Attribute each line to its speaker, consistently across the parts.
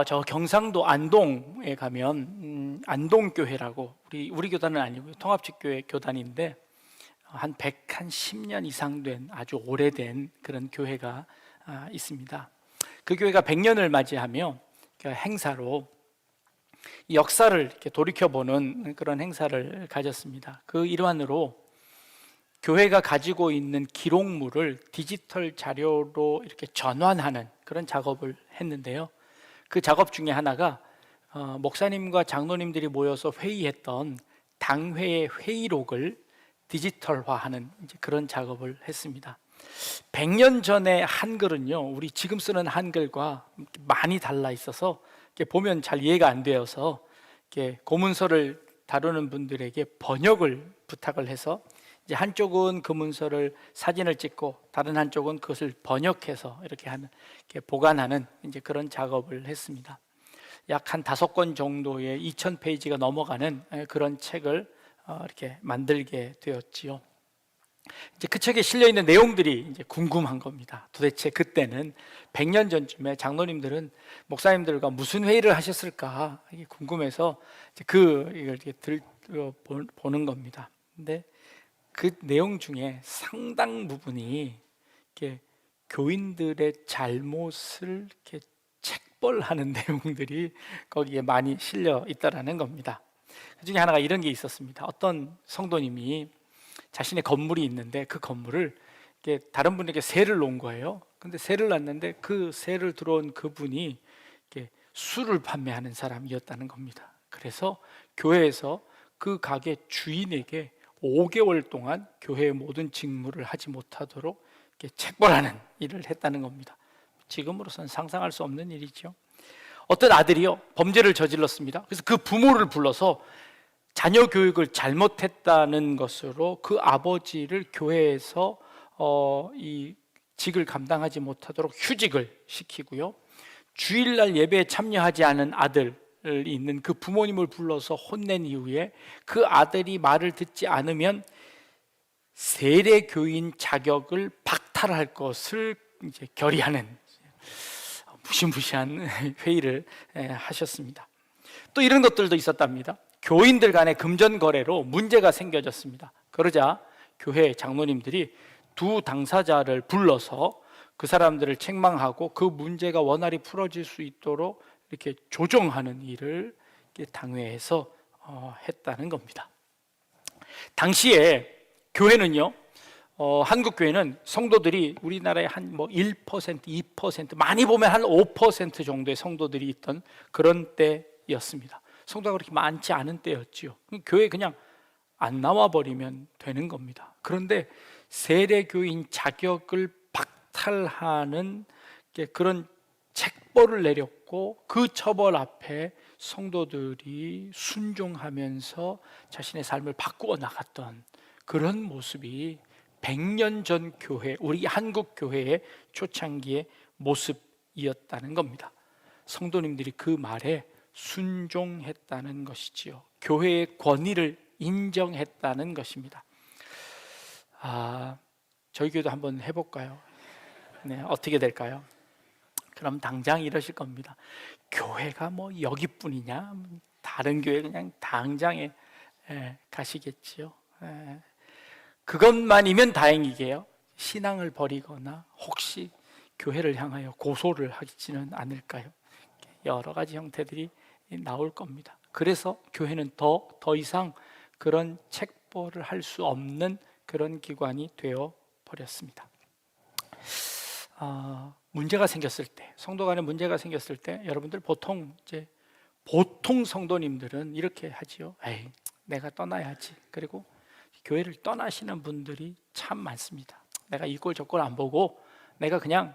Speaker 1: 저 경상도 안동에 가면 안동교회라고 우리 교단은 아니고요. 통합직교회 교단인데 한 110년 이상 된 아주 오래된 그런 교회가 있습니다. 그 교회가 100년을 맞이하며 그 행사로 역사를 이렇게 돌이켜보는 그런 행사를 가졌습니다. 그 일환으로 교회가 가지고 있는 기록물을 디지털 자료로 이렇게 전환하는 그런 작업을 했는데요. 그 작업 중에 하나가 목사님과 장로님들이 모여서 회의했던 당회의 회의록을 디지털화하는 이제 그런 작업을 했습니다. 100년 전의 한글은요, 우리 지금 쓰는 한글과 많이 달라 있어서 보면 잘 이해가 안 되어서 고문서를 다루는 분들에게 번역을 부탁을 해서 이제 한쪽은 그 문서를 사진을 찍고 다른 한쪽은 그것을 번역해서 이렇게 보관하는 이제 그런 작업을 했습니다. 약 한 5권 정도의 2000페이지가 넘어가는 그런 책을 이렇게 만들게 되었지요. 이제 그 책에 실려 있는 내용들이 이제 궁금한 겁니다. 도대체 그때는 100년 전쯤에 장로님들은 목사님들과 무슨 회의를 하셨을까 이게 궁금해서 이제 이걸 이렇게 보는 겁니다. 근데 그 내용 중에 상당 부분이 이렇게 교인들의 잘못을 이렇게 책벌하는 내용들이 거기에 많이 실려 있다라는 겁니다. 그 중에 하나가 이런 게 있었습니다. 어떤 성도님이 자신의 건물이 있는데 그 건물을 다른 분에게 세를 놓은 거예요. 근데 세를 놨는데 그 세를 들어온 그분이 술을 판매하는 사람이었다는 겁니다. 그래서 교회에서 그 가게 주인에게 5개월 동안 교회의 모든 직무를 하지 못하도록 책벌하는 일을 했다는 겁니다. 지금으로서는 상상할 수 없는 일이죠. 어떤 아들이요, 범죄를 저질렀습니다. 그래서 그 부모를 불러서 자녀 교육을 잘못했다는 것으로 그 아버지를 교회에서 이 직을 감당하지 못하도록 휴직을 시키고요, 주일날 예배에 참여하지 않은 아들이 있는 그 부모님을 불러서 혼낸 이후에 그 아들이 말을 듣지 않으면 세례교인 자격을 박탈할 것을 이제 결의하는 무시무시한 회의를 하셨습니다. 또 이런 것들도 있었답니다. 교인들 간의 금전 거래로 문제가 생겨졌습니다. 그러자 교회 장로님들이 두 당사자를 불러서 그 사람들을 책망하고 그 문제가 원활히 풀어질 수 있도록 이렇게 조정하는 일을 당회에서 했다는 겁니다. 당시에 교회는요, 한국 교회는 성도들이 우리나라의 한 1%, 2%, 많이 보면 한 5% 정도의 성도들이 있던 그런 때였습니다. 성도가 그렇게 많지 않은 때였지요. 교회 그냥 안 나와 버리면 되는 겁니다. 그런데 세례교인 자격을 박탈하는 그런 책벌을 내렸고, 그 처벌 앞에 성도들이 순종하면서 자신의 삶을 바꾸어 나갔던 그런 모습이 100년 전 교회, 우리 한국 교회의 초창기의 모습이었다는 겁니다. 성도님들이 그 말에 순종했다는 것이지요. 교회의 권위를 인정했다는 것입니다. 저희 교회도 한번 해볼까요? 네, 어떻게 될까요? 그럼 당장 이러실 겁니다. 교회가 여기뿐이냐? 다른 교회 그냥 당장에 가시겠지요. 그것만이면 다행이게요. 신앙을 버리거나 혹시 교회를 향하여 고소를 하지는 않을까요? 여러 가지 형태들이 나올 겁니다. 그래서 교회는 더 이상 그런 책벌을 할 수 없는 그런 기관이 되어 버렸습니다. 문제가 생겼을 때, 성도 간에 문제가 생겼을 때, 여러분들 보통 성도님들은 이렇게 하지요. 에이, 내가 떠나야지. 그리고 교회를 떠나시는 분들이 참 많습니다. 내가 이 꼴 저 꼴 안 보고 내가 그냥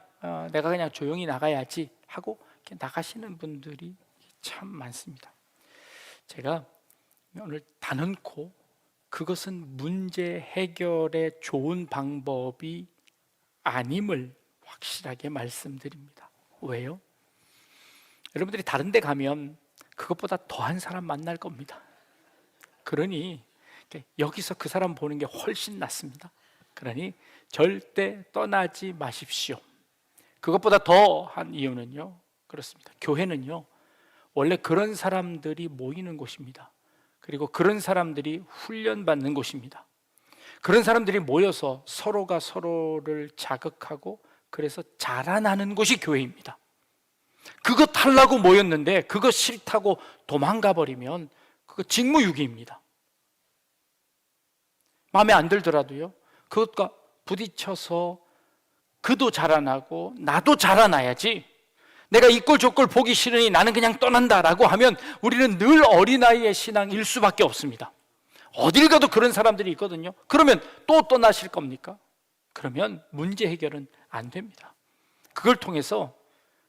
Speaker 1: 조용히 나가야지 하고 이렇게 나가시는 분들이 참 많습니다. 제가 오늘 단언코 그것은 문제 해결의 좋은 방법이 아님을 확실하게 말씀드립니다. 왜요? 여러분들이 다른 데 가면 그것보다 더한 사람 만날 겁니다. 그러니 여기서 그 사람 보는 게 훨씬 낫습니다. 그러니 절대 떠나지 마십시오. 그것보다 더한 이유는요, 그렇습니다. 교회는요, 원래 그런 사람들이 모이는 곳입니다. 그리고 그런 사람들이 훈련받는 곳입니다. 그런 사람들이 모여서 서로가 서로를 자극하고 그래서 자라나는 곳이 교회입니다. 그거 하려고 모였는데 그거 싫다고 도망가 버리면 그거 직무유기입니다. 마음에 안 들더라도요, 그것과 부딪혀서 그도 자라나고 나도 자라나야지, 내가 이 꼴 저 꼴 보기 싫으니 나는 그냥 떠난다라고 하면 우리는 늘 어린아이의 신앙일 수밖에 없습니다. 어딜 가도 그런 사람들이 있거든요. 그러면 또 떠나실 겁니까? 그러면 문제 해결은 안 됩니다. 그걸 통해서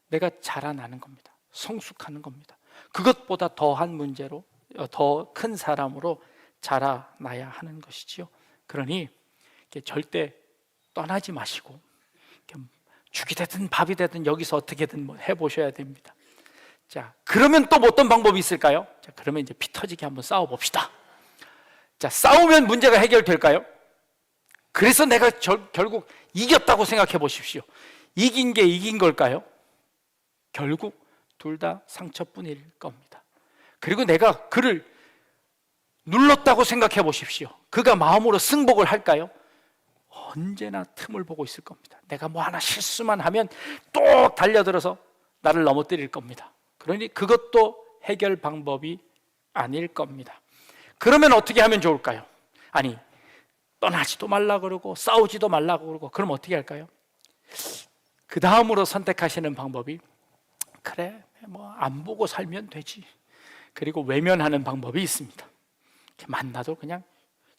Speaker 1: 내가 자라나는 겁니다. 성숙하는 겁니다. 그것보다 더한 문제로, 더 큰 사람으로 자라나야 하는 것이지요. 그러니 절대 떠나지 마시고 죽이 되든 밥이 되든 여기서 어떻게든 해보셔야 됩니다. 자, 그러면 또 어떤 방법이 있을까요? 자, 그러면 이제 피 터지게 한번 싸워봅시다. 자, 싸우면 문제가 해결될까요? 그래서 내가 결국 이겼다고 생각해 보십시오. 이긴 게 이긴 걸까요? 결국 둘 다 상처뿐일 겁니다. 그리고 내가 그를 눌렀다고 생각해 보십시오. 그가 마음으로 승복을 할까요? 언제나 틈을 보고 있을 겁니다. 내가 뭐 하나 실수만 하면 또 달려들어서 나를 넘어뜨릴 겁니다. 그러니 그것도 해결 방법이 아닐 겁니다. 그러면 어떻게 하면 좋을까요? 아니, 떠나지도 말라 그러고 싸우지도 말라고 그러고, 그럼 어떻게 할까요? 그 다음으로 선택하시는 방법이, 그래, 뭐 안 보고 살면 되지. 그리고 외면하는 방법이 있습니다. 만나도 그냥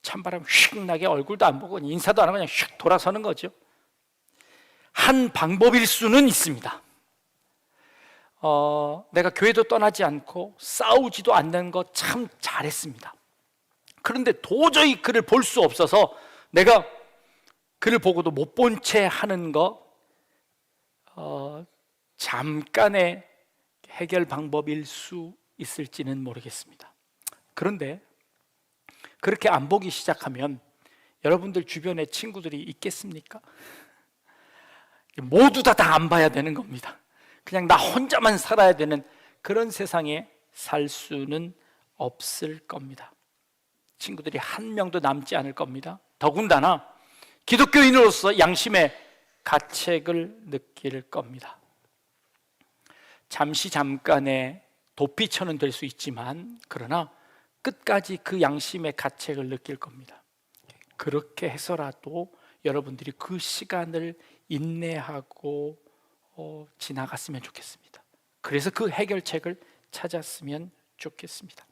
Speaker 1: 찬바람 휙 나게 얼굴도 안 보고 인사도 안 하고 그냥 휙 돌아서는 거죠. 한 방법일 수는 있습니다. 내가 교회도 떠나지 않고 싸우지도 않는 거 참 잘했습니다. 그런데 도저히 그를 볼 수 없어서 내가 그를 보고도 못 본 채 하는 거, 잠깐의 해결 방법일 수 있을지는 모르겠습니다. 그런데 그렇게 안 보기 시작하면 여러분들 주변에 친구들이 있겠습니까? 모두 다 안 봐야 되는 겁니다. 그냥 나 혼자만 살아야 되는 그런 세상에 살 수는 없을 겁니다. 친구들이 한 명도 남지 않을 겁니다. 더군다나 기독교인으로서 양심의 가책을 느낄 겁니다. 잠깐의 도피처는 될 수 있지만, 그러나 끝까지 그 양심의 가책을 느낄 겁니다. 그렇게 해서라도 여러분들이 그 시간을 인내하고 지나갔으면 좋겠습니다. 그래서 그 해결책을 찾았으면 좋겠습니다.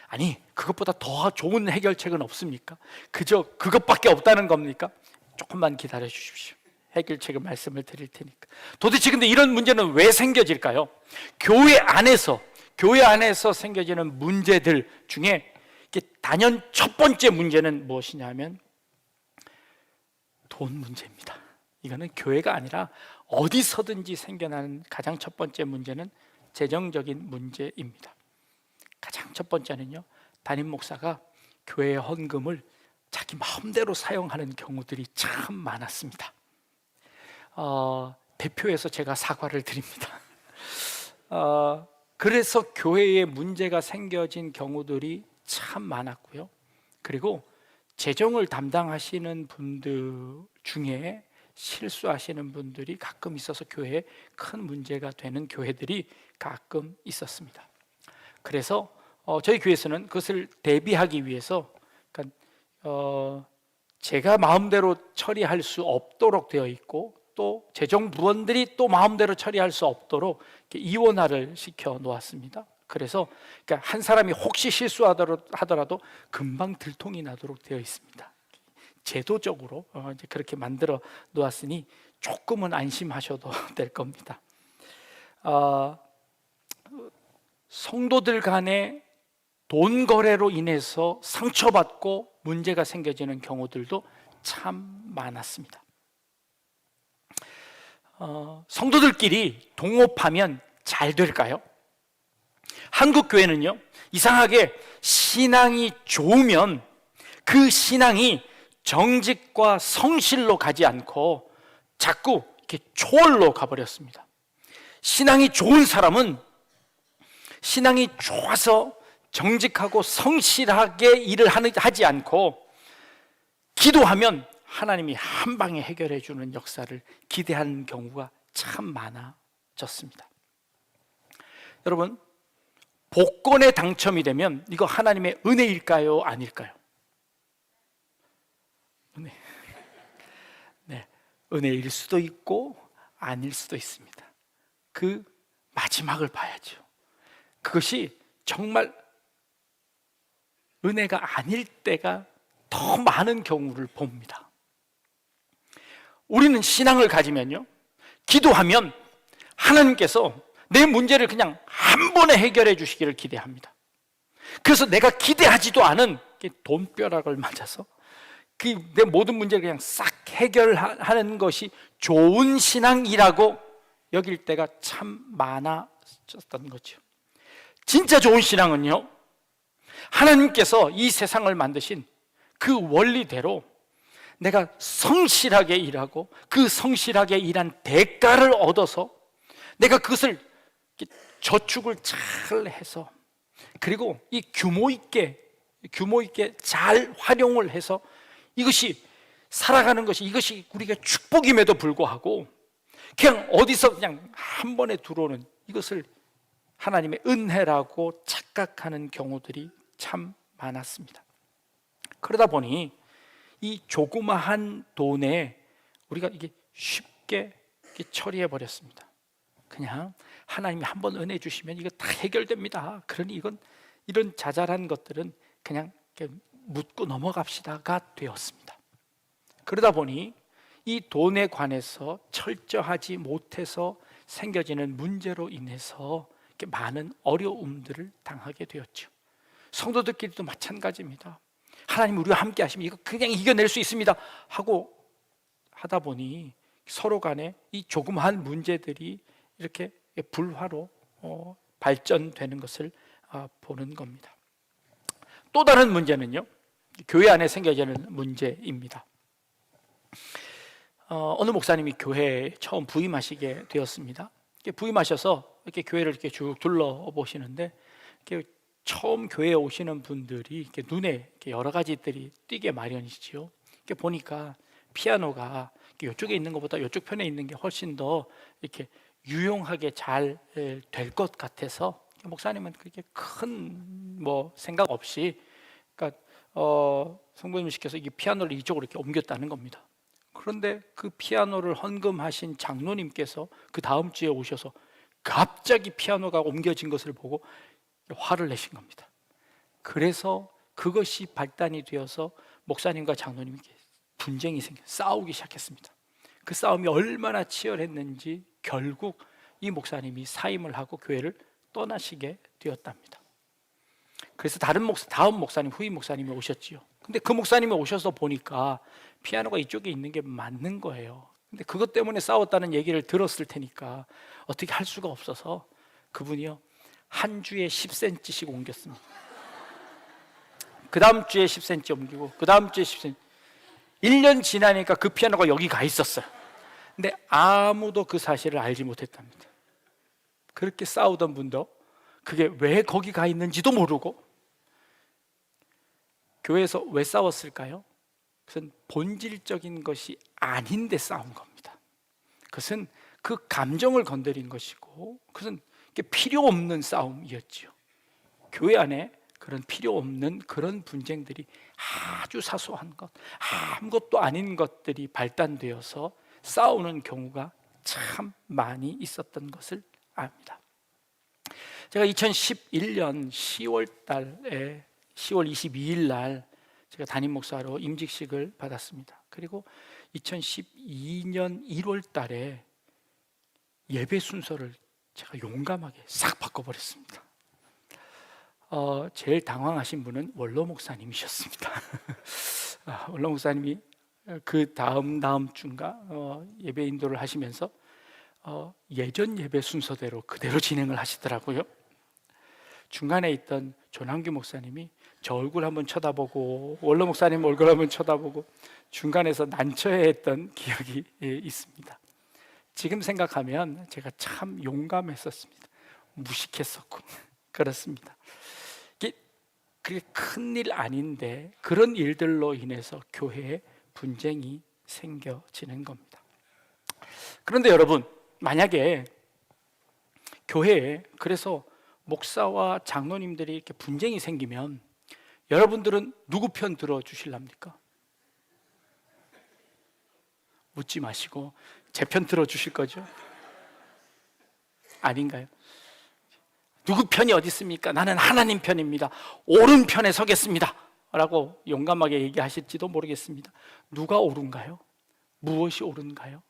Speaker 1: 아니, 그것보다 더 좋은 해결책은 없습니까? 그저 그것밖에 없다는 겁니까? 조금만 기다려 주십시오. 해결책을 말씀을 드릴 테니까. 도대체 근데 이런 문제는 왜 생겨질까요? 교회 안에서 생겨지는 문제들 중에 단연 첫 번째 문제는 무엇이냐면 돈 문제입니다. 이거는 교회가 아니라 어디서든지 생겨나는 가장 첫 번째 문제는 재정적인 문제입니다. 가장 첫 번째는요, 담임 목사가 교회의 헌금을 자기 마음대로 사용하는 경우들이 참 많았습니다. 대표해서 제가 사과를 드립니다. 그래서 교회에 문제가 생겨진 경우들이 참 많았고요. 그리고 재정을 담당하시는 분들 중에 실수하시는 분들이 가끔 있어서 교회에 큰 문제가 되는 교회들이 가끔 있었습니다. 그래서 저희 교회에서는 그것을 대비하기 위해서, 그러니까 제가 마음대로 처리할 수 없도록 되어 있고, 또 재정부원들이 또 마음대로 처리할 수 없도록 이원화를 시켜 놓았습니다. 그래서 그러니까 한 사람이 혹시 실수하더라도 금방 들통이 나도록 되어 있습니다. 제도적으로 이제 그렇게 만들어 놓았으니 조금은 안심하셔도 될 겁니다. 성도들 간의 돈 거래로 인해서 상처받고 문제가 생겨지는 경우들도 참 많았습니다. 성도들끼리 동업하면 잘 될까요? 한국 교회는요, 이상하게 신앙이 좋으면 그 신앙이 정직과 성실로 가지 않고 자꾸 이렇게 초월로 가버렸습니다. 신앙이 좋은 사람은 신앙이 좋아서 정직하고 성실하게 일을 하지 않고 기도하면 하나님이 한 방에 해결해 주는 역사를 기대하는 경우가 참 많아졌습니다. 여러분, 복권에 당첨이 되면 이거 하나님의 은혜일까요? 아닐까요? 은혜. 네, 은혜일 수도 있고 아닐 수도 있습니다. 그 마지막을 봐야죠. 그것이 정말 은혜가 아닐 때가 더 많은 경우를 봅니다. 우리는 신앙을 가지면요, 기도하면 하나님께서 내 문제를 그냥 한 번에 해결해 주시기를 기대합니다. 그래서 내가 기대하지도 않은 돈벼락을 맞아서 내 모든 문제를 그냥 싹 해결하는 것이 좋은 신앙이라고 여길 때가 참 많아졌던 거죠. 진짜 좋은 신앙은요, 하나님께서 이 세상을 만드신 그 원리대로 내가 성실하게 일하고 그 성실하게 일한 대가를 얻어서 내가 그것을 저축을 잘 해서, 그리고 이 규모 있게 잘 활용을 해서 이것이 살아가는 것이, 이것이 우리가 축복임에도 불구하고 그냥 어디서 그냥 한 번에 들어오는 이것을 하나님의 은혜라고 착각하는 경우들이 참 많았습니다. 그러다 보니 이 조그마한 돈에 우리가 이게 쉽게 처리해 버렸습니다. 그냥 하나님이 한번 은혜 주시면 이거 다 해결됩니다. 그러니 이런 자잘한 것들은 그냥 묻고 넘어갑시다가 되었습니다. 그러다 보니 이 돈에 관해서 철저하지 못해서 생겨지는 문제로 인해서 많은 어려움들을 당하게 되었죠. 성도들끼리도 마찬가지입니다. 하나님 우리와 함께 하시면 이거 그냥 이겨낼 수 있습니다 하고 하다 보니 서로 간에 이 조그마한 문제들이 이렇게 불화로 발전되는 것을 보는 겁니다. 또 다른 문제는요, 교회 안에 생겨지는 문제입니다. 어느 목사님이 교회에 처음 부임하시게 되었습니다. 부임하셔서 이렇게 교회를 이렇게 쭉 둘러보시는데, 이렇게 처음 교회에 오시는 분들이 이렇게 눈에 이렇게 여러 가지들이 띄게 마련이지요. 이렇게 보니까 피아노가 이쪽에 있는 것보다 이쪽 편에 있는 게 훨씬 더 이렇게 유용하게 잘 될 것 같아서 목사님은 그렇게 큰 뭐 생각 없이, 그러니까 성부님 시켜서 이 피아노를 이쪽으로 이렇게 옮겼다는 겁니다. 그런데 그 피아노를 헌금하신 장로님께서 그 다음 주에 오셔서 갑자기 피아노가 옮겨진 것을 보고 화를 내신 겁니다. 그래서 그것이 발단이 되어서 목사님과 장로님이 분쟁이 싸우기 시작했습니다. 그 싸움이 얼마나 치열했는지 결국 이 목사님이 사임을 하고 교회를 떠나시게 되었답니다. 그래서 다음 목사님, 후임 목사님이 오셨지요. 근데 그 목사님이 오셔서 보니까 피아노가 이쪽에 있는 게 맞는 거예요. 근데 그것 때문에 싸웠다는 얘기를 들었을 테니까 어떻게 할 수가 없어서 그분이요, 한 주에 10cm씩 옮겼습니다. 그 다음 주에 10cm 옮기고 그 다음 주에 10cm. 1년 지나니까 그 피아노가 여기 가 있었어요. 근데 아무도 그 사실을 알지 못했답니다. 그렇게 싸우던 분도 그게 왜 거기 가 있는지도 모르고, 교회에서 왜 싸웠을까요? 그것은 본질적인 것이 아닌데 싸운 겁니다. 그것은 그 감정을 건드린 것이고, 그것은 필요 없는 싸움이었지요. 교회 안에 그런 필요 없는 그런 분쟁들이 아주 사소한 것, 아무것도 아닌 것들이 발단되어서 싸우는 경우가 참 많이 있었던 것을 압니다. 제가 2011년 10월 달에 10월 22일 날 제가 담임 목사로 임직식을 받았습니다. 그리고 2012년 1월 달에 예배 순서를 제가 용감하게 싹 바꿔버렸습니다. 제일 당황하신 분은 원로 목사님이셨습니다. 원로 목사님이 그 다음 주인가 예배 인도를 하시면서 예전 예배 순서대로 그대로 진행을 하시더라고요. 중간에 있던 조남규 목사님이 저 얼굴 한번 쳐다보고 원로 목사님 얼굴 한번 쳐다보고 중간에서 난처해했던 기억이 있습니다. 지금 생각하면 제가 참 용감했었습니다. 무식했었군. 그렇습니다. 이게 그게 큰일 아닌데 그런 일들로 인해서 교회에 분쟁이 생겨지는 겁니다. 그런데 여러분, 만약에 교회에 그래서 목사와 장로님들이 이렇게 분쟁이 생기면 여러분들은 누구 편 들어주실랍니까? 묻지 마시고 제 편 들어주실 거죠? 아닌가요? 누구 편이 어디 있습니까? 나는 하나님 편입니다. 옳은 편에 서겠습니다 라고 용감하게 얘기하실지도 모르겠습니다. 누가 옳은가요? 무엇이 옳은가요?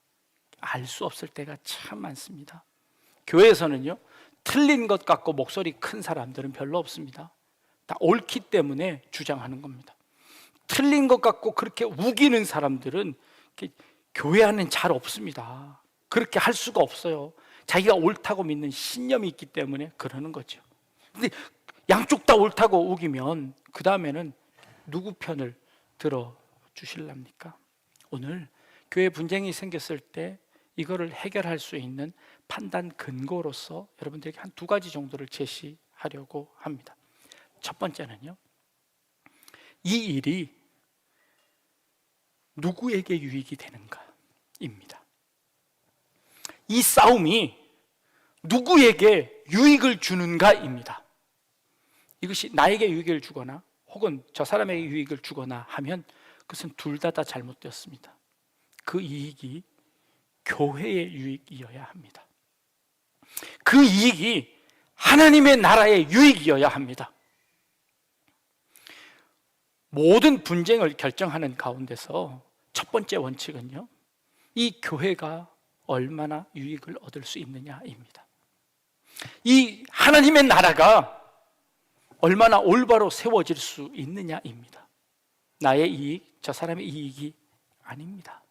Speaker 1: 알 수 없을 때가 참 많습니다. 교회에서는요, 틀린 것 같고 목소리 큰 사람들은 별로 없습니다. 다 옳기 때문에 주장하는 겁니다. 틀린 것 같고 그렇게 우기는 사람들은 교회 안에는 잘 없습니다. 그렇게 할 수가 없어요. 자기가 옳다고 믿는 신념이 있기 때문에 그러는 거죠. 근데 양쪽 다 옳다고 우기면 그 다음에는 누구 편을 들어주실랍니까? 오늘 교회 분쟁이 생겼을 때 이거를 해결할 수 있는 판단 근거로서 여러분들에게 한 2가지 정도를 제시하려고 합니다. 첫 번째는요, 이 일이 누구에게 유익이 되는가입니다. 이 싸움이 누구에게 유익을 주는가입니다. 이것이 나에게 유익을 주거나 혹은 저 사람에게 유익을 주거나 하면 그것은 둘 다 잘못되었습니다. 그 이익이 교회의 유익이어야 합니다. 그 이익이 하나님의 나라의 유익이어야 합니다. 모든 분쟁을 결정하는 가운데서 첫 번째 원칙은요, 이 교회가 얼마나 유익을 얻을 수 있느냐입니다. 이 하나님의 나라가 얼마나 올바로 세워질 수 있느냐입니다. 나의 이익, 저 사람의 이익이 아닙니다.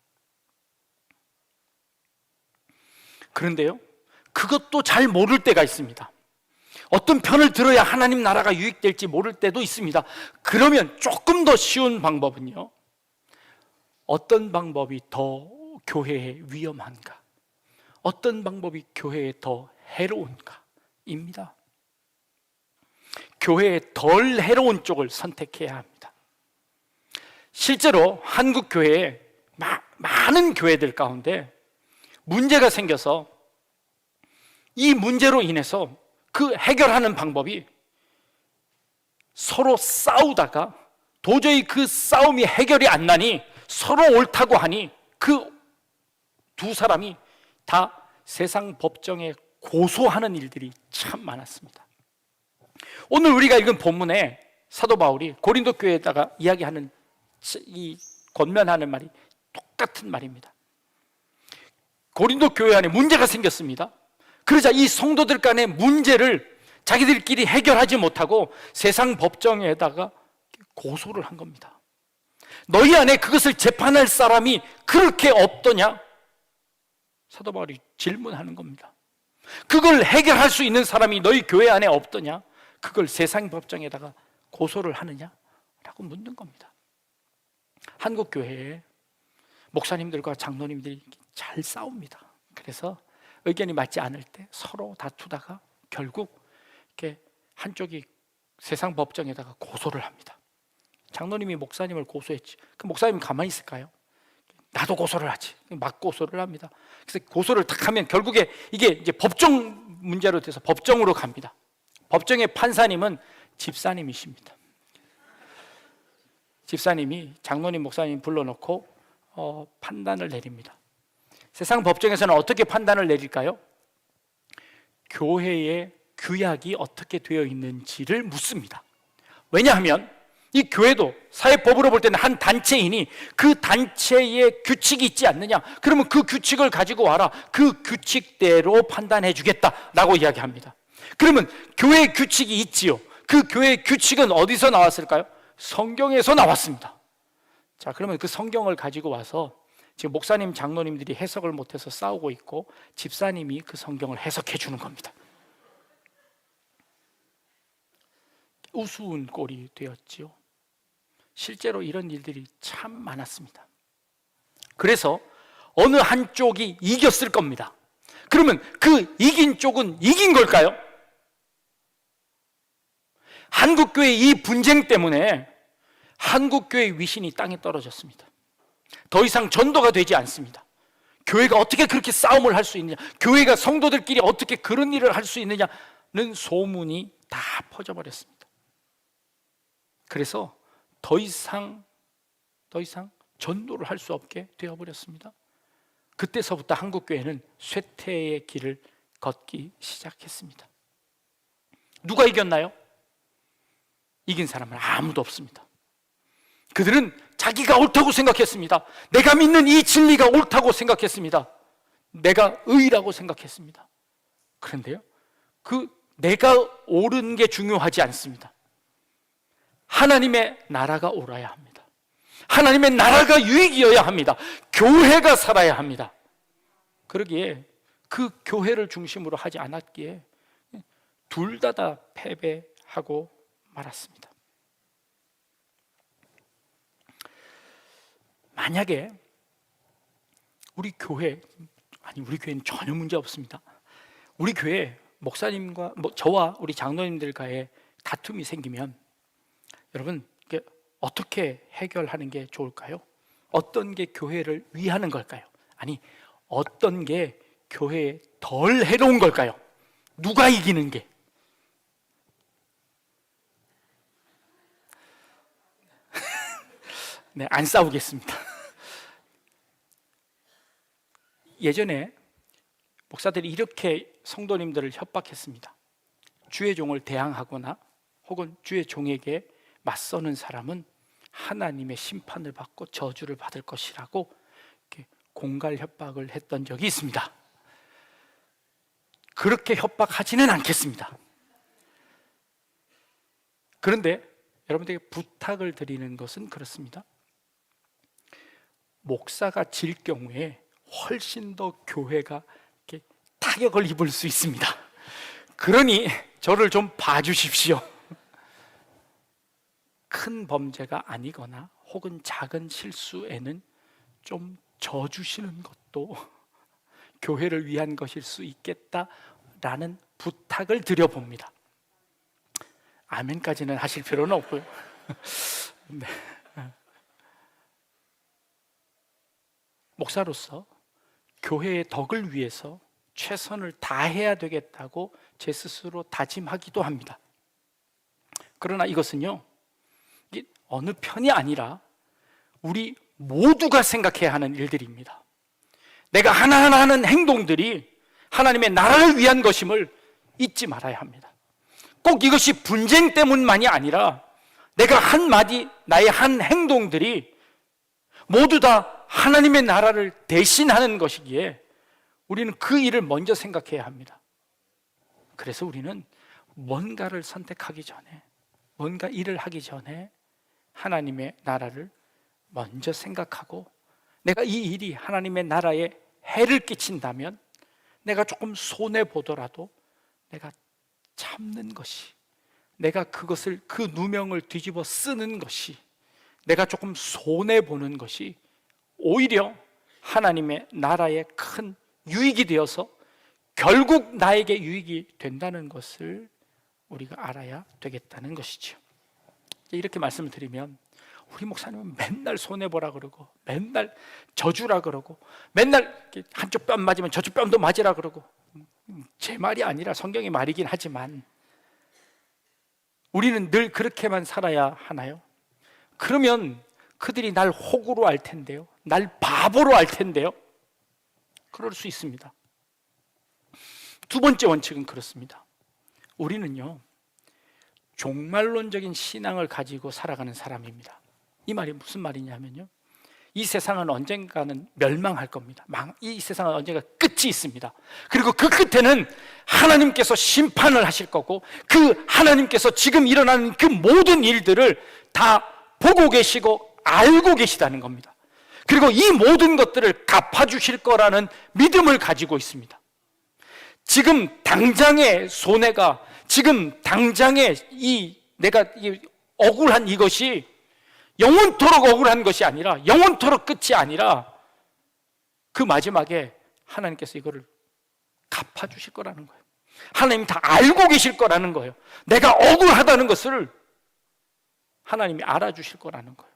Speaker 1: 그런데요, 그것도 잘 모를 때가 있습니다. 어떤 편을 들어야 하나님 나라가 유익될지 모를 때도 있습니다. 그러면 조금 더 쉬운 방법은요, 어떤 방법이 더 교회에 위험한가? 어떤 방법이 교회에 더 해로운가입니다. 교회에 덜 해로운 쪽을 선택해야 합니다. 실제로 한국 교회에 많은 교회들 가운데 문제가 생겨서 이 문제로 인해서 그 해결하는 방법이 서로 싸우다가 도저히 그 싸움이 해결이 안 나니 서로 옳다고 하니 그 두 사람이 다 세상 법정에 고소하는 일들이 참 많았습니다. 오늘 우리가 읽은 본문에 사도 바울이 고린도 교회에다가 이야기하는 이 권면하는 말이 똑같은 말입니다. 고린도 교회 안에 문제가 생겼습니다. 그러자 이 성도들 간의 문제를 자기들끼리 해결하지 못하고 세상 법정에다가 고소를 한 겁니다. 너희 안에 그것을 재판할 사람이 그렇게 없더냐? 사도 바울이 질문하는 겁니다. 그걸 해결할 수 있는 사람이 너희 교회 안에 없더냐? 그걸 세상 법정에다가 고소를 하느냐? 라고 묻는 겁니다. 한국 교회에 목사님들과 장로님들이 잘 싸웁니다. 그래서 의견이 맞지 않을 때 서로 다투다가 결국 이렇게 한쪽이 세상 법정에다가 고소를 합니다. 장로님이 목사님을 고소했지. 그 목사님이 가만히 있을까요? 나도 고소를 하지. 막 고소를 합니다. 그래서 고소를 딱 하면 결국에 이게 이제 법정 문제로 돼서 법정으로 갑니다. 법정의 판사님은 집사님이십니다. 집사님이 장로님, 목사님 불러놓고 판단을 내립니다. 세상 법정에서는 어떻게 판단을 내릴까요? 교회의 규약이 어떻게 되어 있는지를 묻습니다. 왜냐하면 이 교회도 사회법으로 볼 때는 한 단체이니 그 단체의 규칙이 있지 않느냐? 그러면 그 규칙을 가지고 와라. 그 규칙대로 판단해 주겠다라고 이야기합니다. 그러면 교회의 규칙이 있지요. 그 교회의 규칙은 어디서 나왔을까요? 성경에서 나왔습니다. 자, 그러면 그 성경을 가지고 와서 지금 목사님, 장로님들이 해석을 못해서 싸우고 있고 집사님이 그 성경을 해석해 주는 겁니다. 우스운 꼴이 되었지요. 실제로 이런 일들이 참 많았습니다. 그래서 어느 한쪽이 이겼을 겁니다. 그러면 그 이긴 쪽은 이긴 걸까요? 한국교회의 이 분쟁 때문에 한국교회의 위신이 땅에 떨어졌습니다. 더 이상 전도가 되지 않습니다. 교회가 어떻게 그렇게 싸움을 할 수 있느냐, 교회가 성도들끼리 어떻게 그런 일을 할 수 있느냐는 소문이 다 퍼져버렸습니다. 그래서 더 이상 전도를 할 수 없게 되어버렸습니다. 그때서부터 한국교회는 쇠퇴의 길을 걷기 시작했습니다. 누가 이겼나요? 이긴 사람은 아무도 없습니다. 그들은 자기가 옳다고 생각했습니다. 내가 믿는 이 진리가 옳다고 생각했습니다. 내가 의라고 생각했습니다. 그런데요, 그 내가 옳은 게 중요하지 않습니다. 하나님의 나라가 옳아야 합니다. 하나님의 나라가 유익이어야 합니다. 교회가 살아야 합니다. 그러기에 그 교회를 중심으로 하지 않았기에 둘 다 패배하고 말았습니다. 만약에 우리 교회는 전혀 문제 없습니다. 우리 교회 목사님과 저와 우리 장로님들과의 다툼이 생기면 여러분 어떻게 해결하는 게 좋을까요? 어떤 게 교회를 위하는 걸까요? 아니, 어떤 게 교회에 덜 해로운 걸까요? 누가 이기는 게? 네, 안 싸우겠습니다. 예전에 목사들이 이렇게 성도님들을 협박했습니다. 주의 종을 대항하거나 혹은 주의 종에게 맞서는 사람은 하나님의 심판을 받고 저주를 받을 것이라고 이렇게 공갈 협박을 했던 적이 있습니다. 그렇게 협박하지는 않겠습니다. 그런데 여러분들에게 부탁을 드리는 것은 그렇습니다. 목사가 질 경우에 훨씬 더 교회가 이렇게 타격을 입을 수 있습니다. 그러니 저를 좀 봐주십시오. 큰 범죄가 아니거나 혹은 작은 실수에는 좀 져주시는 것도 교회를 위한 것일 수 있겠다라는 부탁을 드려봅니다. 아멘까지는 하실 필요는 없고요. 네. 목사로서 교회의 덕을 위해서 최선을 다해야 되겠다고 제 스스로 다짐하기도 합니다. 그러나 이것은요, 어느 편이 아니라 우리 모두가 생각해야 하는 일들입니다. 내가 하나하나 하는 행동들이 하나님의 나라를 위한 것임을 잊지 말아야 합니다. 꼭 이것이 분쟁 때문만이 아니라 내가 한마디, 나의 한 행동들이 모두 다 하나님의 나라를 대신하는 것이기에 우리는 그 일을 먼저 생각해야 합니다. 그래서 우리는 뭔가를 선택하기 전에, 뭔가 일을 하기 전에 하나님의 나라를 먼저 생각하고, 내가 이 일이 하나님의 나라에 해를 끼친다면 내가 조금 손해보더라도 내가 참는 것이, 내가 그것을, 그 누명을 뒤집어 쓰는 것이, 내가 조금 손해보는 것이 오히려 하나님의 나라에 큰 유익이 되어서 결국 나에게 유익이 된다는 것을 우리가 알아야 되겠다는 것이죠. 이렇게 말씀을 드리면, 우리 목사님은 맨날 손해보라 그러고 맨날 저주라 그러고 맨날 한쪽 뺨 맞으면 저쪽 뺨도 맞으라 그러고, 제 말이 아니라 성경의 말이긴 하지만 우리는 늘 그렇게만 살아야 하나요? 그러면 그들이 날 호구로 알 텐데요, 날 바보로 알 텐데요. 그럴 수 있습니다. 두 번째 원칙은 그렇습니다. 우리는요, 종말론적인 신앙을 가지고 살아가는 사람입니다. 이 말이 무슨 말이냐면요, 이 세상은 언젠가는 멸망할 겁니다. 이 세상은 언젠가 끝이 있습니다. 그리고 그 끝에는 하나님께서 심판을 하실 거고, 그 하나님께서 지금 일어나는 그 모든 일들을 다 보고 계시고 알고 계시다는 겁니다. 그리고 이 모든 것들을 갚아주실 거라는 믿음을 가지고 있습니다. 지금 당장의 손해가, 지금 당장의 내가 억울한 이것이 영원토록 억울한 것이 아니라, 영원토록 끝이 아니라 그 마지막에 하나님께서 이거를 갚아주실 거라는 거예요. 하나님 다 알고 계실 거라는 거예요. 내가 억울하다는 것을 하나님이 알아주실 거라는 거예요.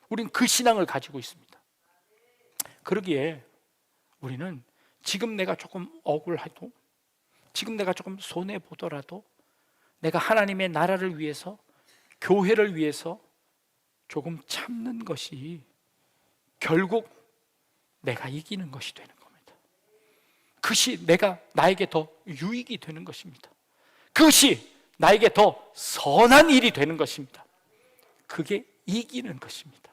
Speaker 1: 우린 그 신앙을 가지고 있습니다. 그러기에 우리는 지금 내가 조금 억울해도, 지금 내가 조금 손해보더라도 내가 하나님의 나라를 위해서, 교회를 위해서 조금 참는 것이 결국 내가 이기는 것이 되는 겁니다. 그것이 나에게 더 유익이 되는 것입니다. 그것이 나에게 더 선한 일이 되는 것입니다. 그게 이기는 것입니다.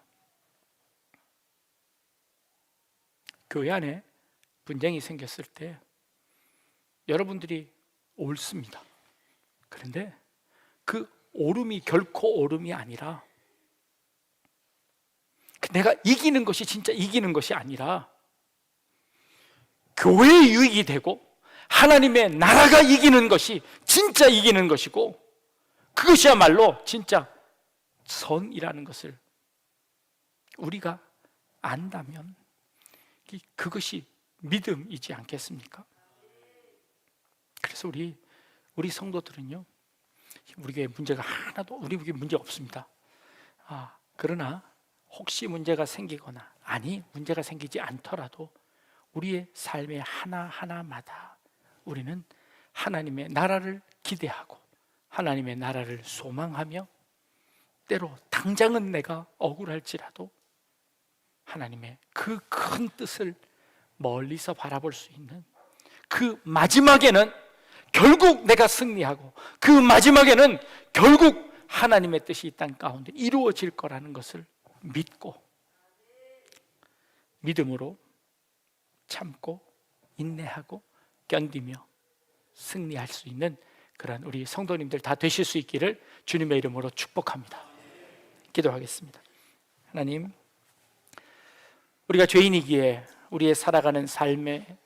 Speaker 1: 교회 안에 분쟁이 생겼을 때 여러분들이 옳습니다. 그런데 그 옳음이 결코 옳음이 아니라, 내가 이기는 것이 진짜 이기는 것이 아니라 교회의 유익이 되고 하나님의 나라가 이기는 것이 진짜 이기는 것이고, 그것이야말로 진짜 선이라는 것을 우리가 안다면 그것이 믿음이지 않겠습니까? 그래서 우리 성도들은요, 우리에게 문제가 하나도, 우리에게 문제 없습니다. 그러나 혹시 문제가 생기거나, 아니 문제가 생기지 않더라도 우리의 삶의 하나하나마다 우리는 하나님의 나라를 기대하고 하나님의 나라를 소망하며, 때로 당장은 내가 억울할지라도 하나님의 그 큰 뜻을 멀리서 바라볼 수 있는, 그 마지막에는 결국 내가 승리하고 그 마지막에는 결국 하나님의 뜻이 이 땅 가운데 이루어질 거라는 것을 믿고, 믿음으로 참고 인내하고 견디며 승리할 수 있는 그런 우리 성도님들 다 되실 수 있기를 주님의 이름으로 축복합니다. 기도하겠습니다. 하나님, 우리가 죄인이기에 우리의 살아가는 삶의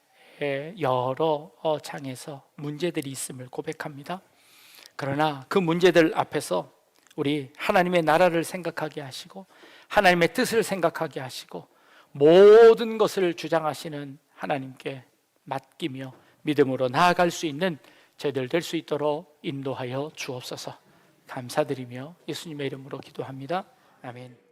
Speaker 1: 여러 장에서 문제들이 있음을 고백합니다. 그러나 그 문제들 앞에서 우리 하나님의 나라를 생각하게 하시고 하나님의 뜻을 생각하게 하시고 모든 것을 주장하시는 하나님께 맡기며 믿음으로 나아갈 수 있는 저희들 될 수 있도록 인도하여 주옵소서. 감사드리며 예수님의 이름으로 기도합니다. 아멘.